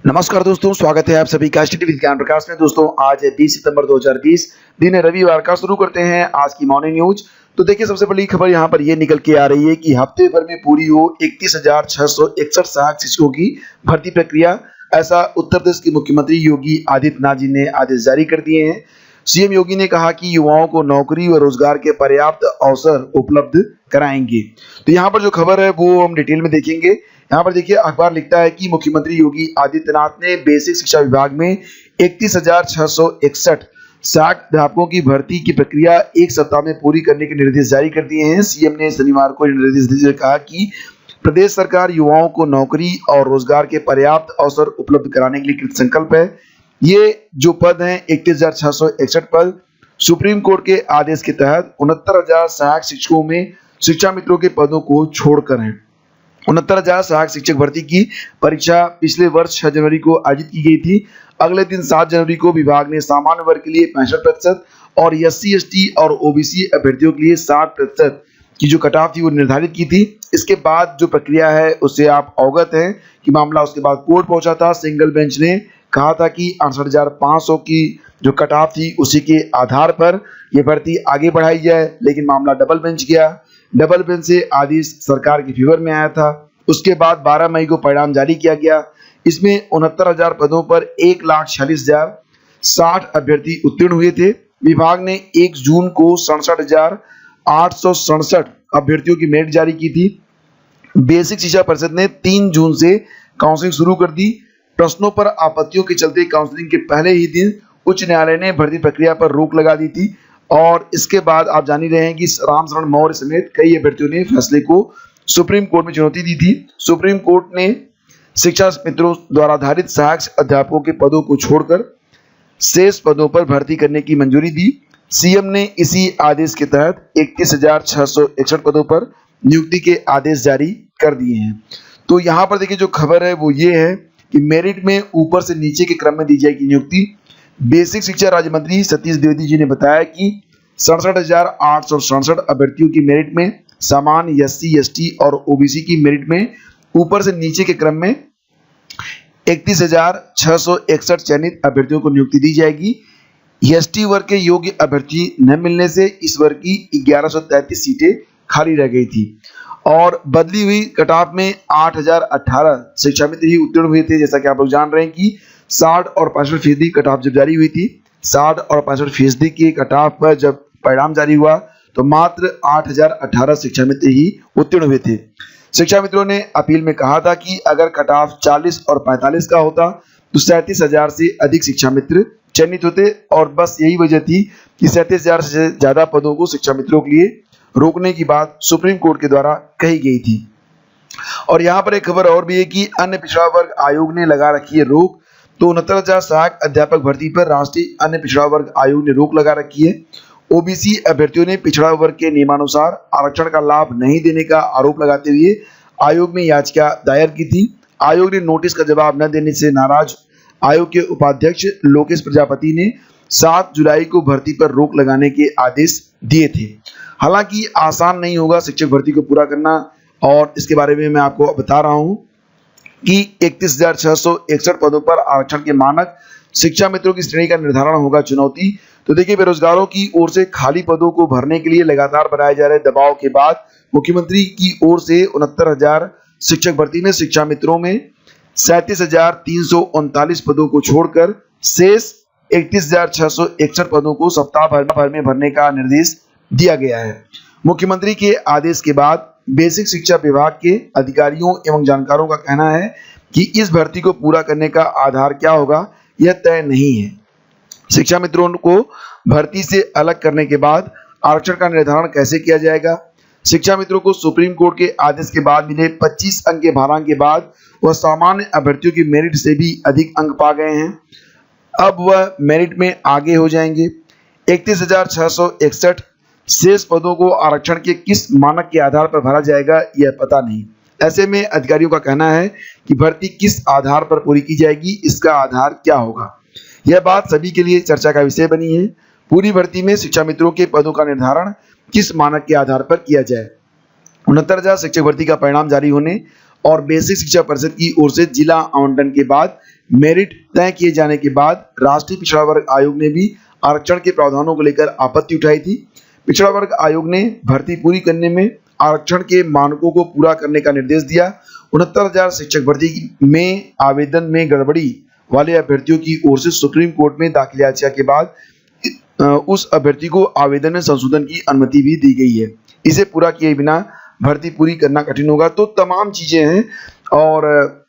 नमस्कार दोस्तों, स्वागत है आप सभी का टीवी ज्ञान प्रकाश में। दोस्तों आज है 20 सितंबर 2020, दिन है रविवार का। शुरू करते हैं आज की मॉर्निंग न्यूज। तो देखिए, सबसे बड़ी खबर यहाँ पर ये निकल के आ रही है कि हफ्ते भर में पूरी हो 31,661 सहायक शिक्षकों की भर्ती प्रक्रिया। ऐसा उत्तर प्रदेश के मुख्यमंत्री योगी आदित्यनाथ जी ने आदेश जारी कर दिए हैं। सीएम योगी ने कहा कि युवाओं को नौकरी व रोजगार के पर्याप्त अवसर उपलब्ध कराएंगे। तो यहाँ पर जो खबर है वो हम डिटेल में देखेंगे। यहाँ पर देखिए, अखबार लिखता है कि मुख्यमंत्री योगी आदित्यनाथ ने बेसिक शिक्षा विभाग में 31,661 सहायक अध्यापकों की भर्ती की प्रक्रिया एक सप्ताह में पूरी करने के निर्देश जारी कर दिए हैं। सीएम ने शनिवार को निर्देश देते हुए कहा कि प्रदेश सरकार युवाओं को नौकरी और रोजगार के पर्याप्त अवसर उपलब्ध कराने के लिए कृत संकल्प है। ये जो पद हैं 31,661 पद सुप्रीम कोर्ट के आदेश के तहत 69,000 सहायक शिक्षकों में शिक्षा मित्रों के पदों को छोड़कर हैं। 69,000 सहायक शिक्षक भर्ती की परीक्षा पिछले वर्ष 6 जनवरी को आयोजित की गई थी। अगले दिन 7 जनवरी को विभाग ने सामान्य वर्ग के लिए 65% और SC, ST और OBC अभ्यर्थियों के लिए 60% की जो कट ऑफ थी वो निर्धारित की थी। इसके बाद जो प्रक्रिया है उससे आप अवगत हैं कि मामला उसके बाद कोर्ट पहुंचा था। सिंगल बेंच ने कहा था कि 68,500 की जो कट ऑफ थी उसी के आधार पर यह भर्ती आगे बढ़ाई जाए, लेकिन मामला डबल बेंच गया। डबल बेंच से आदेश सरकार के फेवर में आया था। उसके बाद 12 मई को परिणाम जारी किया गया। इसमें 69,000 पदों पर 1,46,060 अभ्यर्थी उत्तीर्ण हुए थे। विभाग ने 1 जून को 67,867 अभ्यर्थियों की मेरिट जारी की थी। बेसिक शिक्षा परिषद ने 3 जून से काउंसलिंग शुरू कर दी। प्रश्नों पर आपत्तियों के चलते काउंसलिंग के पहले ही दिन उच्च न्यायालय ने भर्ती प्रक्रिया पर रोक लगा दी थी। और इसके बाद आप जान ही रहे हैं कि राम शरण मौर्य समेत कई अभ्यर्थियों ने फैसले को सुप्रीम कोर्ट में चुनौती दी थी। सुप्रीम कोर्ट ने शिक्षा मित्रों द्वारा आधारित सहायक अध्यापकों के पदों को छोड़कर शेष पदों पर भर्ती करने की मंजूरी दी। सीएम ने इसी आदेश के तहत 31,661 पदों पर नियुक्ति के आदेश जारी कर दिए हैं। तो यहाँ पर देखिए, जो खबर है वो ये है कि मेरिट में ऊपर से नीचे के क्रम में दी जाएगी नियुक्ति। बेसिक शिक्षा राज्य मंत्री सतीश द्विवेदी जी ने बताया कि 67,867 अभ्यर्थियों की मेरिट में सामान्य SC, ST और OBC की मेरिट में ऊपर से नीचे के क्रम में 31,661 चयनित अभ्यर्थियों को नियुक्ति दी जाएगी। ST वर्ग के योग्य अभ्यर्थी न मिलने से इस वर्ग की 1133 सीटें खाली रह गई थी और बदली हुई कट ऑफ में 8,018 शिक्षा मित्र ही उत्तीर्ण हुए थे। जैसा कि आप लोग जान रहे हैं कि 60 और 65% कट ऑफ जब जारी हुई थी, 60 और 65% की कट ऑफ पर जब परिणाम जारी हुआ तो मात्र 8,018 शिक्षा मित्र ही उत्तीर्ण हुए थे। शिक्षा मित्रों ने अपील में कहा था कि अगर कट ऑफ 40 और 45 का होता तो 37,000 से अधिक शिक्षा मित्र चयनित होते और बस यही वजह थी कि 37,000 से ज्यादा पदों को शिक्षा मित्रों के लिए रोकने की बात सुप्रीम कोर्ट के द्वारा कही गई थी। और यहाँ पर एक खबर और भी है कि अन्य पिछड़ा वर्ग आयोग ने लगा रखी है रोक। तो 69,000 सहायक अध्यापक भर्ती पर राष्ट्रीय अन्य पिछड़ा वर्ग आयोग ने रोक लगा रखी है। OBC अभ्यर्थियों ने पिछड़ा वर्ग के नियमानुसार आरक्षण का लाभ नहीं देने का आरोप लगाते हुए आयोग में याचिका दायर की थी। आयोग ने नोटिस का जवाब न देने से नाराज आयोग के उपाध्यक्ष लोकेश प्रजापति ने 7 जुलाई को भर्ती पर रोक लगाने के आदेश दिए थे। हालांकि आसान नहीं होगा शिक्षक भर्ती को पूरा करना, और इसके बारे में मैं आपको बता रहा हूं कि 31,661 पदों पर आरक्षण के मानक शिक्षा मित्रों की श्रेणी का निर्धारण होगा चुनौती। तो देखिए, बेरोजगारों की ओर से खाली पदों को भरने के लिए लगातार बनाए जा रहे दबाव के बाद मुख्यमंत्री की ओर से 69,000 शिक्षक भर्ती में शिक्षा मित्रों में 37,339 पदों को छोड़कर शेष 31,661 पदों को सप्ताह भर में भरने का निर्देश दिया गया है। मुख्यमंत्री के आदेश के बाद बेसिक शिक्षा विभाग के अधिकारियों एवं जानकारों का कहना है कि इस भर्ती को पूरा करने का आधार क्या होगा यह तय नहीं है। शिक्षा मित्रों को भर्ती से अलग करने के बाद आरक्षण का निर्धारण कैसे किया जाएगा। शिक्षा मित्रों को सुप्रीम कोर्ट के आदेश के बाद मिले 25 अंक के भारांक के बाद वह सामान्य अभ्यर्थियों की मेरिट से भी अधिक अंक पा गए हैं। अब वह मेरिट में आगे हो जाएंगे। 31,661 शेष पदों को आरक्षण के किस मानक के आधार पर भरा जाएगा यह पता नहीं। ऐसे में अधिकारियों का कहना है कि भर्ती किस आधार पर पूरी की जाएगी, इसका आधार क्या होगा, यह बात सभी के लिए चर्चा का विषय बनी है। पूरी भर्ती में शिक्षा मित्रों के पदों का निर्धारण किस मानक के आधार पर किया जाए। 69,000 शिक्षक भर्ती का परिणाम जारी होने और बेसिक शिक्षा परिषद की ओर से जिला आवंटन के बाद मेरिट तय किए जाने के बाद राष्ट्रीय पिछड़ा वर्ग आयोग ने भी आरक्षण के प्रावधानों को लेकर आपत्ति उठाई थी। पिछड़ा वर्ग आयोग ने भर्ती पूरी करने में आरक्षण के मानकों को पूरा करने का निर्देश दिया। 69,000 शिक्षक भर्ती में आवेदन में गड़बड़ी वाले अभ्यर्थियों की ओर से सुप्रीम कोर्ट में दाखिल याचिका के बाद उस अभ्यर्थी को आवेदन में संशोधन की अनुमति भी दी गई है। इसे पूरा किए बिना भर्ती पूरी करना कठिन होगा। तो तमाम चीजें हैं और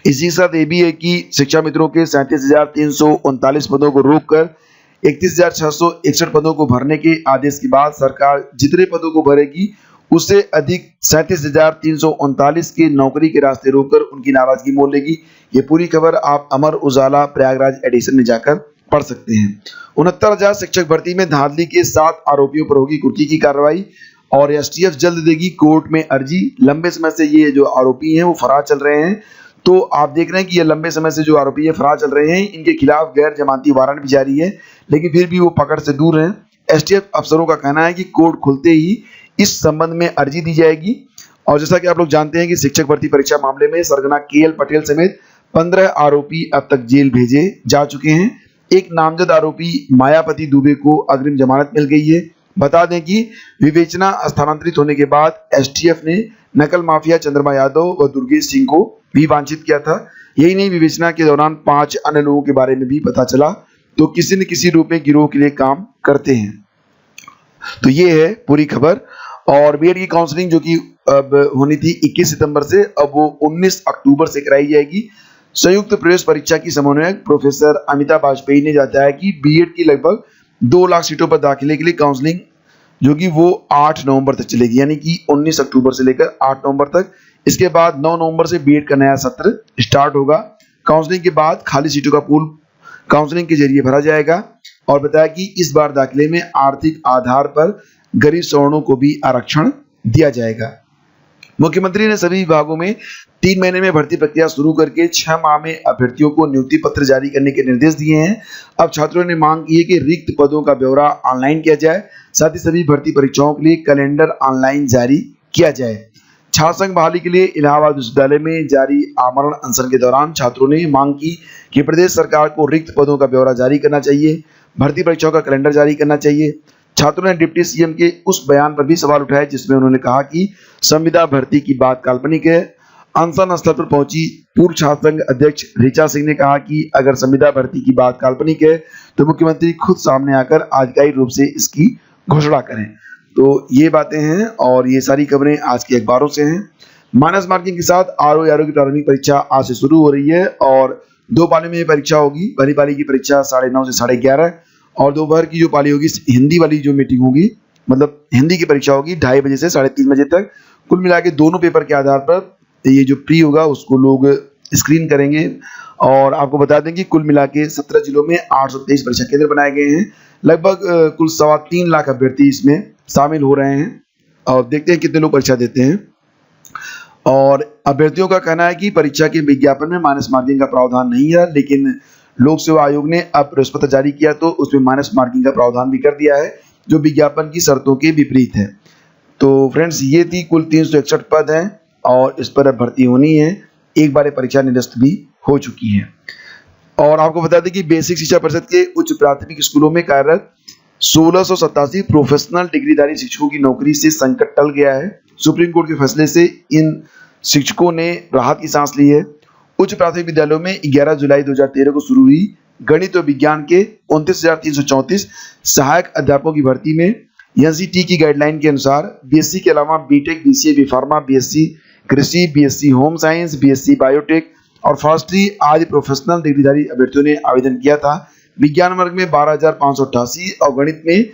इसी के साथ ये भी है कि शिक्षा मित्रों के 37,339 पदों को रोककर 31,661 पदों को भरने के आदेश के बाद सरकार जितने पदों को भरेगी उससे अधिक 37,339 के नौकरी के रास्ते रोककर उनकी नाराजगी मोल लेगी। ये पूरी खबर आप अमर उजाला प्रयागराज एडिशन में जाकर पढ़ सकते हैं। 69,000 शिक्षक भर्ती में धांधली के 7 आरोपियों पर होगी कुर्की की कार्रवाई और एसटीएफ जल्द देगी कोर्ट में अर्जी। लंबे समय से ये जो आरोपी हैं वो फरार चल रहे हैं। तो आप देख रहे हैं कि ये लंबे समय से जो आरोपी है फरार चल रहे हैं, इनके खिलाफ गैर जमानती वारंट भी जारी है, लेकिन फिर भी वो पकड़ से दूर हैं। एसटीएफ अफसरों का कहना है कि कोर्ट खुलते ही इस संबंध में अर्जी दी जाएगी। और जैसा कि आप लोग जानते हैं कि शिक्षक भर्ती परीक्षा मामले में सरगना केएल पटेल समेत 15 आरोपी अब तक जेल भेजे जा चुके हैं। एक नामजद आरोपी मायापति दुबे को अग्रिम जमानत मिल गई है। बता दें कि विवेचना स्थानांतरित होने के बाद एसटीएफ ने नकल माफिया चंद्रमा यादव व दुर्गेश सिंह को भी वांछित किया था। यही नहीं, विवेचना के दौरान 5 अन्य लोगों के बारे में भी पता चला, तो किसी न किसी रूप में गिरोह के लिए काम करते हैं। तो ये है पूरी खबर। और बीएड की काउंसलिंग जो कि अब होनी थी 21 सितंबर से, अब वो 19 अक्टूबर से कराई जाएगी। संयुक्त प्रवेश परीक्षा की समन्वयक प्रोफेसर अमिता वाजपेयी ने बताया कि बीएड की लगभग 2 लाख सीटों पर दाखिले के लिए काउंसलिंग जो कि वो 8 नवंबर तक चलेगी, यानी कि 19 अक्टूबर से लेकर 8 नवंबर तक। इसके बाद 9 नवंबर से बीएड का नया सत्र स्टार्ट होगा। काउंसलिंग के बाद खाली सीटों का पूल काउंसलिंग के जरिए भरा जाएगा। और बताया कि इस बार दाखिले में आर्थिक आधार पर गरीब सवर्णों को भी आरक्षण दिया जाएगा। मुख्यमंत्री ने सभी विभागों में 3 महीने में भर्ती प्रक्रिया शुरू करके 6 माह में अभ्यर्थियों को नियुक्ति पत्र जारी करने के निर्देश दिए हैं। अब छात्रों ने मांग की है कि रिक्त पदों का ब्यौरा ऑनलाइन किया जाए, साथ ही सभी भर्ती परीक्षाओं के लिए कैलेंडर ऑनलाइन जारी किया जाए। छात्र संघ बहाली के लिए इलाहाबाद विश्वविद्यालय में जारी आमरण अनशन के दौरान छात्रों ने मांग की कि प्रदेश सरकार को रिक्त पदों का ब्यौरा जारी करना चाहिए, भर्ती परीक्षाओं का कैलेंडर जारी करना चाहिए। छात्रों ने डिप्टी सीएम के उस बयान पर भी सवाल उठाए जिसमें उन्होंने कहा कि संविदा भर्ती की बात काल्पनिक है। अनशन स्थल पर पहुंची पूर्व छात्र संघ अध्यक्ष ऋचा सिंह ने कहा कि अगर संविदा भर्ती की बात काल्पनिक है तो मुख्यमंत्री खुद सामने आकर आधिकारिक रूप से इसकी घोषणा करें। तो ये बातें हैं और ये सारी खबरें आज के अखबारों से हैं। माइनस मार्किंग के साथ आरओ की प्रारंभिक परीक्षा आज से शुरू हो रही है और 2 पाली में ये परीक्षा होगी। पहली पाली की परीक्षा 9:30 से 11:30 और दोपहर की जो पाली होगी हिंदी वाली जो मीटिंग होगी, मतलब हिंदी की परीक्षा होगी 2:30 बजे से 3:30 बजे तक। कुल मिला के दोनों पेपर के आधार पर ये जो प्री होगा उसको लोग स्क्रीन करेंगे। और आपको बता दें कि कुल मिला के 17 जिलों में 823 परीक्षा केंद्र बनाए गए हैं। लगभग कुल 3.25 लाख अभ्यर्थी इसमें शामिल हो रहे हैं और देखते हैं कितने लोग परीक्षा देते हैं। और अभ्यर्थियों का कहना है कि परीक्षा के विज्ञापन में माइनस मार्किंग का प्रावधान नहीं है, लेकिन लोक सेवा आयोग ने अब प्रवेश पत्र जारी किया तो उसमें माइनस मार्किंग का प्रावधान भी कर दिया है जो विज्ञापन की शर्तों के विपरीत है। तो फ्रेंड्स, ये थी कुल 361 पद हैं और इस पर अब भर्ती होनी है। एक बार परीक्षा निरस्त भी हो चुकी है। और आपको बता दें कि बेसिक शिक्षा परिषद के उच्च प्राथमिक स्कूलों में कार्यरत 1687 प्रोफेशनल डिग्रीधारी शिक्षकों की नौकरी से संकट टल गया है। सुप्रीम कोर्ट के फैसले से इन शिक्षकों ने राहत की सांस ली है। उच्च प्राथमिक विद्यालयों में 11 जुलाई 2013 को शुरू हुई गणित और विज्ञान के 29,334 सहायक अध्यापकों की भर्ती में एनसीटी की गाइडलाइन के अनुसार बीएससी के अलावा बीटेक, बीसीए, बीफार्मा, बीएससी कृषि, BSc home science, BSc biotech और फॉरेस्ट्री आदि प्रोफेशनल डिग्रीधारी अभ्यर्थियों ने आवेदन किया था। विज्ञान वर्ग में 12,588 और गणित में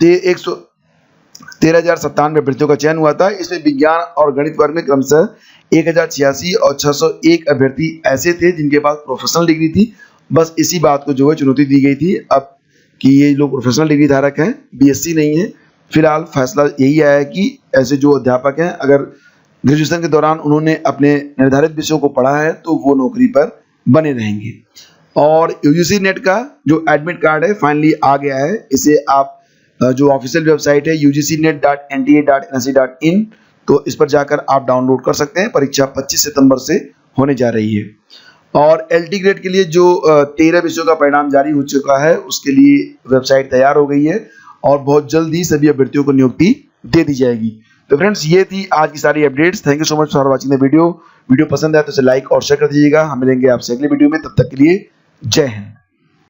13,097 अभ्यर्थियों का चयन हुआ था। इसमें विज्ञान और गणित वर्ग में क्रमशः 1,086 और 601 अभ्यर्थी ऐसे थे जिनके पास प्रोफेशनल डिग्री थी। बस इसी बात को जो है चुनौती दी गई थी अब कि ये लोग प्रोफेशनल डिग्री धारक हैं, बीएससी नहीं है। फिलहाल फैसला यही आया है कि ऐसे जो अध्यापक हैं अगर ग्रेजुएशन के दौरान उन्होंने अपने निर्धारित विषयों को पढ़ा है तो वो नौकरी पर बने रहेंगे। और यूजीसी नेट का जो एडमिट कार्ड है फाइनली आ गया है। इसे आप जो ऑफिशियल वेबसाइट है ugcnet.nta.nc.in तो इस पर जाकर आप डाउनलोड कर सकते हैं। परीक्षा 25 सितंबर से होने जा रही है। और एलटी ग्रेड के लिए जो 13 विषयों का परिणाम जारी हो चुका है, उसके लिए वेबसाइट तैयार हो गई है और बहुत जल्द ही सभी अभ्यर्थियों को नियुक्ति दे दी जाएगी। तो फ्रेंड्स, ये थी आज की सारी updates. Thank you so much for watching the video. Video पसंद आए तो इसे लाइक और शेयर कर दीजिएगा। हम मिलेंगे आपसे अगले वीडियो में, तब तक के लिए जय हिंद।